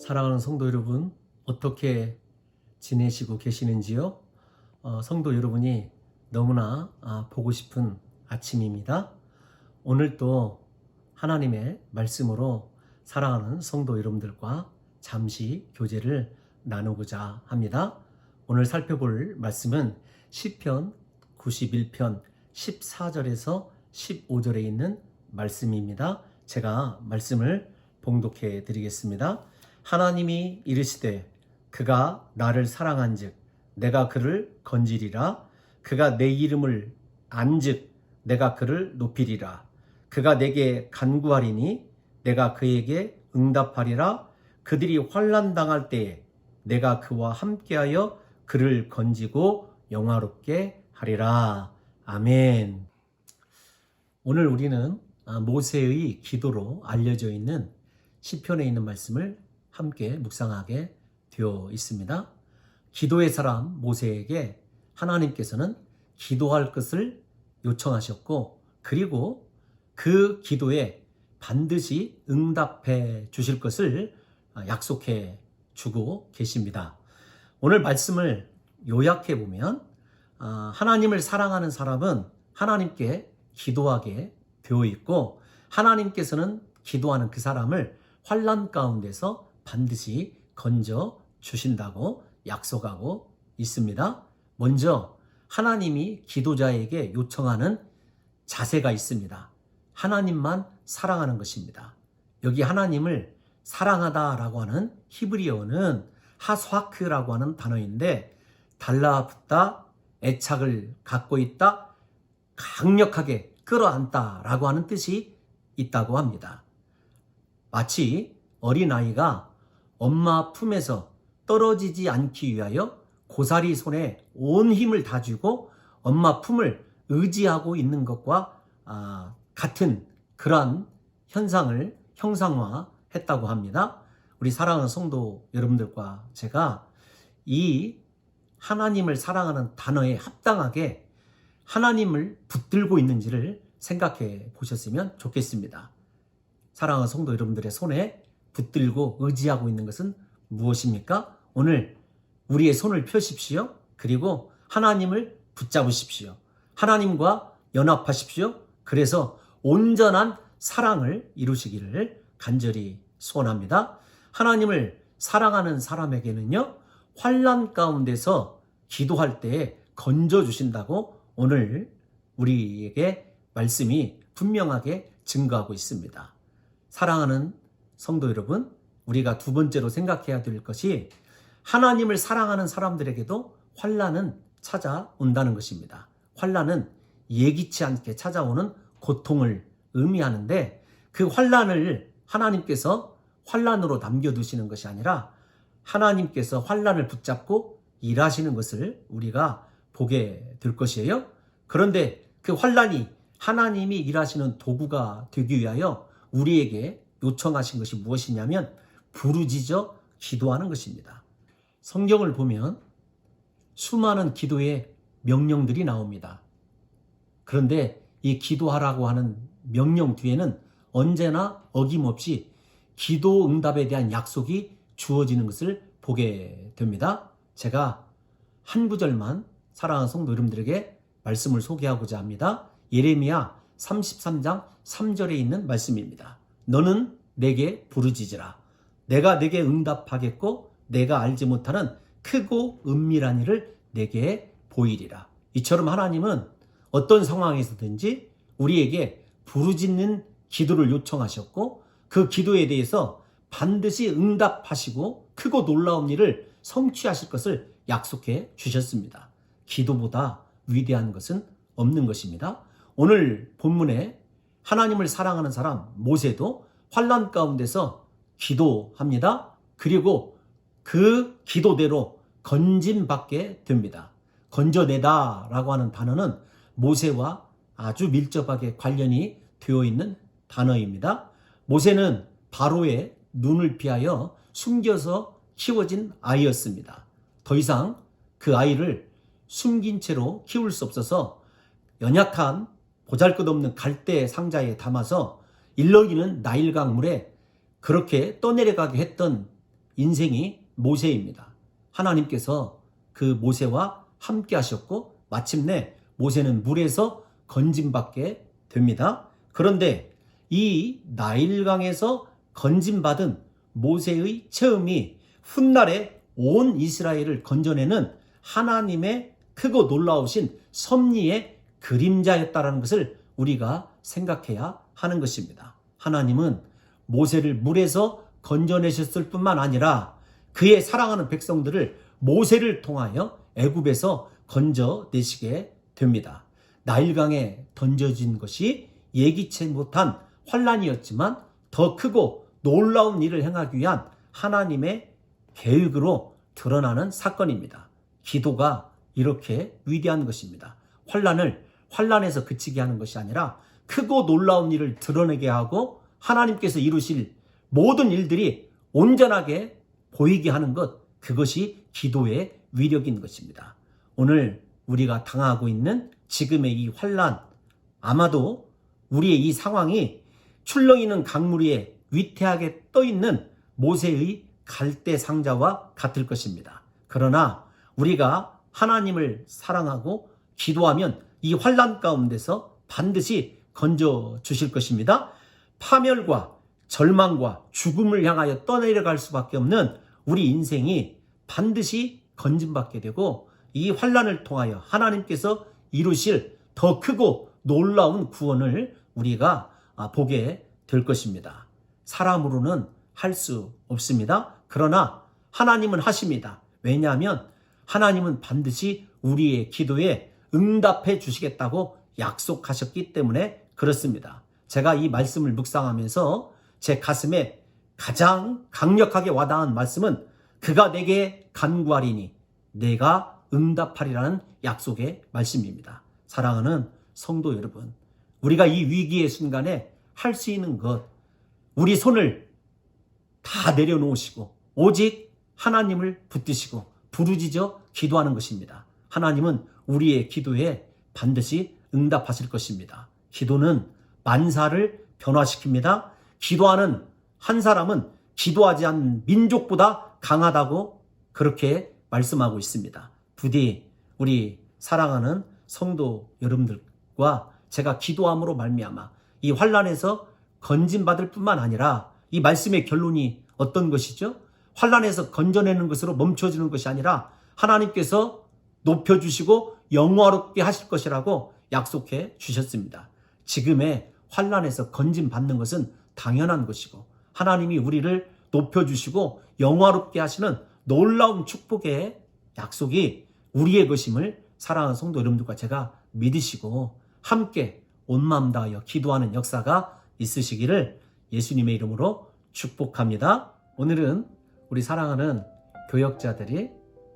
사랑하는 성도 여러분, 어떻게 지내시고 계시는지요? 성도 여러분이 너무나 보고 싶은 아침입니다. 오늘 또 하나님의 말씀으로 사랑하는 성도 여러분들과 잠시 교제를 나누고자 합니다. 오늘 살펴볼 말씀은 시편 91편 14절에서 15절에 있는 말씀입니다. 제가 말씀을 봉독해 드리겠습니다. 하나님이 이르시되 그가 나를 사랑한즉 내가 그를 건지리라. 그가 내 이름을 안즉 내가 그를 높이리라. 그가 내게 간구하리니 내가 그에게 응답하리라. 그들이 환난 당할 때에 내가 그와 함께하여 그를 건지고 영화롭게 하리라. 아멘. 오늘 우리는 모세의 기도로 알려져 있는 시편에 있는 말씀을 함께 묵상하게 되어 있습니다. 기도의 사람 모세에게 하나님께서는 기도할 것을 요청하셨고, 그리고 그 기도에 반드시 응답해 주실 것을 약속해 주고 계십니다. 오늘 말씀을 요약해 보면 하나님을 사랑하는 사람은 하나님께 기도하게 되어 있고, 하나님께서는 기도하는 그 사람을 환난 가운데서 반드시 건져 주신다고 약속하고 있습니다. 먼저 하나님이 기도자에게 요청하는 자세가 있습니다. 하나님만 사랑하는 것입니다. 여기 하나님을 사랑하다라고 하는 히브리어는 하스와크라고 하는 단어인데, 달라붙다, 애착을 갖고 있다, 강력하게 끌어안다라고 하는 뜻이 있다고 합니다. 마치 어린아이가 엄마 품에서 떨어지지 않기 위하여 고사리 손에 온 힘을 다주고 엄마 품을 의지하고 있는 것과 같은 그러한 현상을 형상화했다고 합니다. 우리 사랑하는 성도 여러분들과 제가 이 하나님을 사랑하는 단어에 합당하게 하나님을 붙들고 있는지를 생각해 보셨으면 좋겠습니다. 사랑하는 성도 여러분들의 손에 붙들고 의지하고 있는 것은 무엇입니까? 오늘 우리의 손을 펴십시오. 그리고 하나님을 붙잡으십시오. 하나님과 연합하십시오. 그래서 온전한 사랑을 이루시기를 간절히 소원합니다. 하나님을 사랑하는 사람에게는요, 환난 가운데서 기도할 때에 건져주신다고 오늘 우리에게 말씀이 분명하게 증거하고 있습니다. 사랑하는 성도 여러분, 우리가 두 번째로 생각해야 될 것이 하나님을 사랑하는 사람들에게도 환난은 찾아온다는 것입니다. 환난은 예기치 않게 찾아오는 고통을 의미하는데, 그 환난을 하나님께서 환난으로 남겨두시는 것이 아니라 하나님께서 환난을 붙잡고 일하시는 것을 우리가 보게 될 것이에요. 그런데 그 환난이 하나님이 일하시는 도구가 되기 위하여 우리에게 요청하신 것이 무엇이냐면 부르짖어 기도하는 것입니다. 성경을 보면 수많은 기도의 명령들이 나옵니다. 그런데 이 기도하라고 하는 명령 뒤에는 언제나 어김없이 기도 응답에 대한 약속이 주어지는 것을 보게 됩니다. 제가 한 구절만 사랑하는 성도 여러분들에게 말씀을 소개하고자 합니다. 예레미야 33장 3절에 있는 말씀입니다. 너는 내게 부르짖으라. 내가 내게 응답하겠고 내가 알지 못하는 크고 은밀한 일을 내게 보이리라. 이처럼 하나님은 어떤 상황에서든지 우리에게 부르짖는 기도를 요청하셨고, 그 기도에 대해서 반드시 응답하시고 크고 놀라운 일을 성취하실 것을 약속해 주셨습니다. 기도보다 위대한 것은 없는 것입니다. 오늘 본문에 하나님을 사랑하는 사람 모세도 환난 가운데서 기도합니다. 그리고 그 기도대로 건짐받게 됩니다. 건져내다라고 하는 단어는 모세와 아주 밀접하게 관련이 되어 있는 단어입니다. 모세는 바로의 눈을 피하여 숨겨서 키워진 아이였습니다. 더 이상 그 아이를 숨긴 채로 키울 수 없어서 연약한 보잘것없는 갈대 상자에 담아서 일러기는 나일 강물에 그렇게 떠내려가게 했던 인생이 모세입니다. 하나님께서 그 모세와 함께 하셨고 마침내 모세는 물에서 건짐받게 됩니다. 그런데 이 나일강에서 건짐받은 모세의 체험이 훗날에 온 이스라엘을 건져내는 하나님의 크고 놀라우신 섭리의 그림자였다는 것을 우리가 생각해야 하는 것입니다. 하나님은 모세를 물에서 건져내셨을 뿐만 아니라 그의 사랑하는 백성들을 모세를 통하여 애굽에서 건져내시게 됩니다. 나일강에 던져진 것이 예기치 못한 환란이었지만 더 크고 놀라운 일을 행하기 위한 하나님의 계획으로 드러나는 사건입니다. 기도가 이렇게 위대한 것입니다. 환란에서 그치게 하는 것이 아니라 크고 놀라운 일을 드러내게 하고 하나님께서 이루실 모든 일들이 온전하게 보이게 하는 것, 그것이 기도의 위력인 것입니다. 오늘 우리가 당하고 있는 지금의 이 환란, 아마도 우리의 이 상황이 출렁이는 강물 위에 위태하게 떠있는 모세의 갈대 상자와 같을 것입니다. 그러나 우리가 하나님을 사랑하고 기도하면 이 환란 가운데서 반드시 건져 주실 것입니다. 파멸과 절망과 죽음을 향하여 떠내려갈 수밖에 없는 우리 인생이 반드시 건짐받게 되고 이 환란을 통하여 하나님께서 이루실 더 크고 놀라운 구원을 우리가 보게 될 것입니다. 사람으로는 할 수 없습니다. 그러나 하나님은 하십니다. 왜냐하면 하나님은 반드시 우리의 기도에 응답해 주시겠다고 약속하셨기 때문에 그렇습니다. 제가 이 말씀을 묵상하면서 제 가슴에 가장 강력하게 와닿은 말씀은 그가 내게 간구하리니 내가 응답하리라는 약속의 말씀입니다. 사랑하는 성도 여러분, 우리가 이 위기의 순간에 할 수 있는 것, 우리 손을 다 내려놓으시고 오직 하나님을 붙드시고 부르짖어 기도하는 것입니다. 하나님은 우리의 기도에 반드시 응답하실 것입니다. 기도는 만사를 변화시킵니다. 기도하는 한 사람은 기도하지 않는 민족보다 강하다고 그렇게 말씀하고 있습니다. 부디 우리 사랑하는 성도 여러분들과 제가 기도함으로 말미암아 이 환란에서 건짐받을 뿐만 아니라 이 말씀의 결론이 어떤 것이죠? 환란에서 건져내는 것으로 멈춰지는 것이 아니라 하나님께서 높여주시고 영화롭게 하실 것이라고 약속해 주셨습니다. 지금의 환란에서 건짐받는 것은 당연한 것이고 하나님이 우리를 높여주시고 영화롭게 하시는 놀라운 축복의 약속이 우리의 것임을 사랑하는 성도 여러분들과 제가 믿으시고 함께 온 마음 다하여 기도하는 역사가 있으시기를 예수님의 이름으로 축복합니다. 오늘은 우리 사랑하는 교역자들이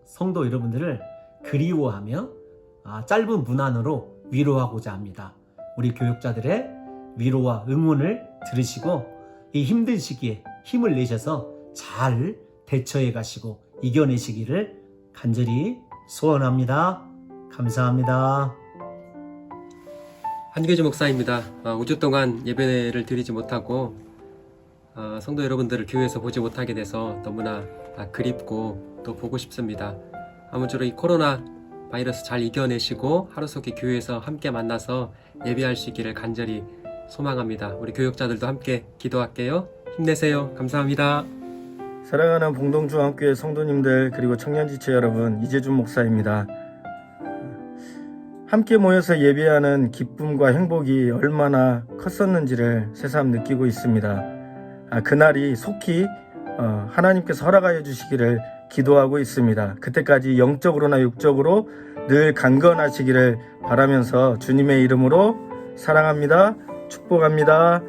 성도 여러분들을 그리워하며 짧은 문안으로 위로하고자 합니다. 우리 교역자들의 위로와 응원을 들으시고 이 힘든 시기에 힘을 내셔서 잘 대처해 가시고 이겨내시기를 간절히 소원합니다. 감사합니다. 한교주 목사입니다. 5주 동안 예배를 드리지 못하고 성도 여러분들을 교회에서 보지 못하게 돼서 너무나 그립고 또 보고 싶습니다. 아무쪼록 이 코로나 바이러스 잘 이겨내시고 하루속히 교회에서 함께 만나서 예배할 수 있기를 간절히 소망합니다. 우리 교역자들도 함께 기도할게요. 힘내세요. 감사합니다. 사랑하는 봉동중앙교회 성도님들 그리고 청년지체 여러분, 이재준 목사입니다. 함께 모여서 예배하는 기쁨과 행복이 얼마나 컸었는지를 새삼 느끼고 있습니다. 그날이 속히 하나님께서 허락하여 주시기를 기도하고 있습니다. 그때까지 영적으로나 육적으로 늘 강건하시기를 바라면서 주님의 이름으로 사랑합니다. 축복합니다.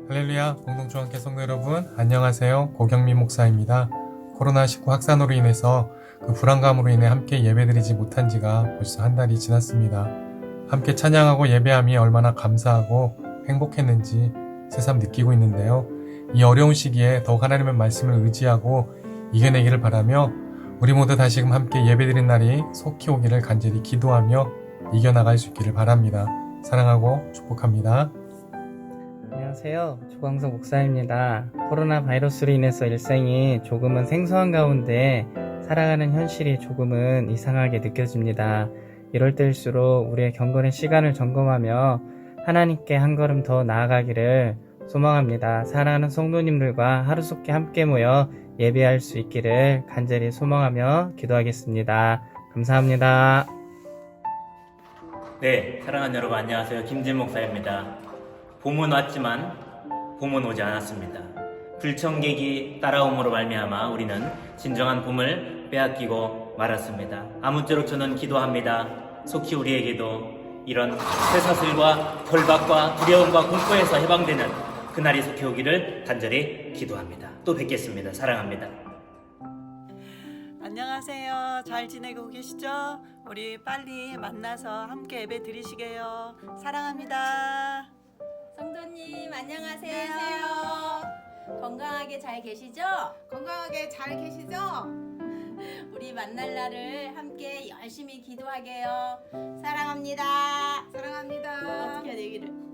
할렐루야, 공동중앙교회 성도 여러분 안녕하세요. 고경민 목사입니다. 코로나19 확산으로 인해서 그 불안감으로 인해 함께 예배드리지 못한 지가 벌써 한 달이 지났습니다. 함께 찬양하고 예배함이 얼마나 감사하고 행복했는지 새삼 느끼고 있는데요. 이 어려운 시기에 더욱 하나님의 말씀을 의지하고 이겨내기를 바라며 우리 모두 다시금 함께 예배드린 날이 속히 오기를 간절히 기도하며 이겨나갈 수 있기를 바랍니다. 사랑하고 축복합니다. 안녕하세요. 조광석 목사입니다. 코로나 바이러스로 인해서 일상이 조금은 생소한 가운데 살아가는 현실이 조금은 이상하게 느껴집니다. 이럴 때일수록 우리의 경건의 시간을 점검하며 하나님께 한 걸음 더 나아가기를 소망합니다. 사랑하는 성도님들과 하루속히 함께 모여 예배할 수 있기를 간절히 소망하며 기도하겠습니다. 감사합니다. 네, 사랑하는 여러분 안녕하세요. 김진 목사입니다. 봄은 왔지만 봄은 오지 않았습니다. 불청객이 따라옴으로 말미암아 우리는 진정한 봄을 빼앗기고 말았습니다. 아무쪼록 저는 기도합니다. 속히 우리에게도 이런 쇠사슬과 결박과 두려움과 공포에서 해방되는 그날이 속히 오기를 간절히 기도합니다. 또 뵙겠습니다. 사랑합니다. 안녕하세요. 잘 지내고 계시죠? 우리 빨리 만나서 함께 예배 드리시게요. 사랑합니다. 성도님 안녕하세요. 건강하게 잘 계시죠? 건강하게 잘 계시죠? 우리 만날 날을 함께 열심히 기도하게요. 사랑합니다. 사랑합니다. 어떻게 되기를.